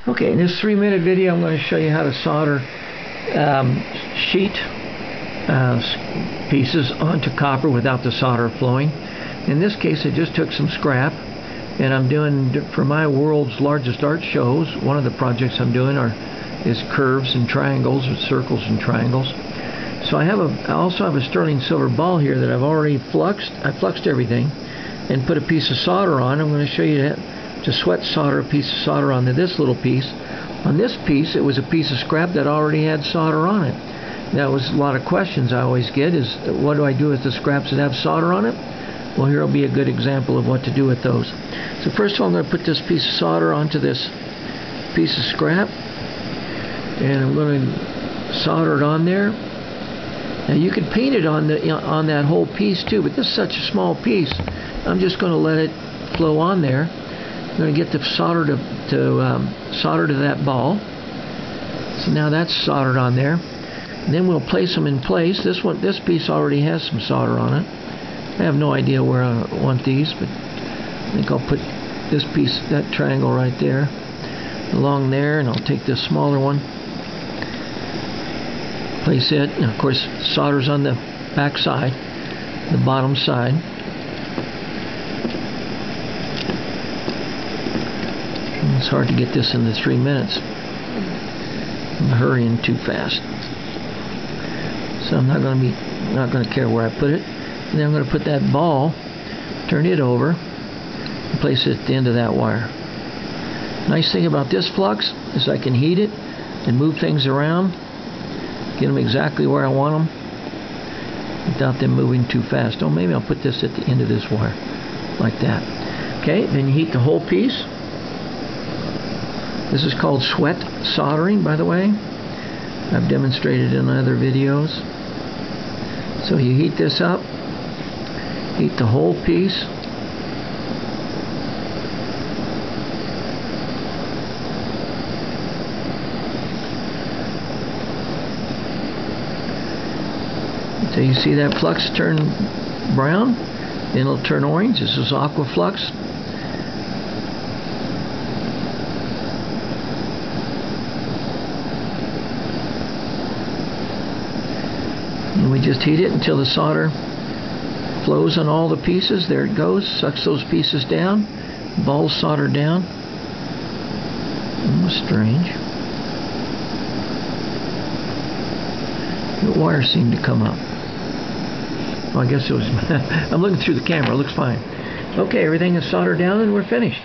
Okay, in this 3-minute video I'm going to show you how to solder sheet pieces onto copper without the solder flowing. In this case I just took some scrap, and I'm doing, for my world's largest art shows, one of the projects I'm doing is curves and triangles, or circles and triangles. So I also have a sterling silver ball here that I've already fluxed. I fluxed everything and put a piece of solder on. I'm going to show you to sweat solder a piece of solder onto this little piece. On this piece, it was a piece of scrap that already had solder on it. That was a lot of questions I always get, is what do I do with the scraps that have solder on it? Well, here will be a good example of what to do with those. So first of all, I'm going to put this piece of solder onto this piece of scrap, and I'm going to solder it on there. Now you could paint it on that whole piece too, but this is such a small piece, I'm just going to let it flow on there. I'm going to get the solder to solder to that ball. So now that's soldered on there. And then we'll place them in place. This piece already has some solder on it. I have no idea where I want these, but I think I'll put this piece, that triangle right there, along there, and I'll take this smaller one, place it, and of course solder's on the back side, the bottom side. It's hard to get this into 3 minutes. I'm hurrying too fast. So I'm not going to care where I put it. And then I'm going to put that ball, turn it over, and place it at the end of that wire. Nice thing about this flux is I can heat it and move things around, get them exactly where I want them without them moving too fast. Oh, maybe I'll put this at the end of this wire, like that. Okay, then you heat the whole piece. This is called sweat soldering, by the way. I've demonstrated in other videos. So you heat this up, heat the whole piece. So you see that flux turn brown, then it'll turn orange. This is aqua flux. And we just heat it until the solder flows on all the pieces. There it goes, sucks those pieces down, ball's soldered down. Strange. The wire seemed to come up. Well, I guess it was I'm looking through the camera, it looks fine. Okay, everything is soldered down and we're finished.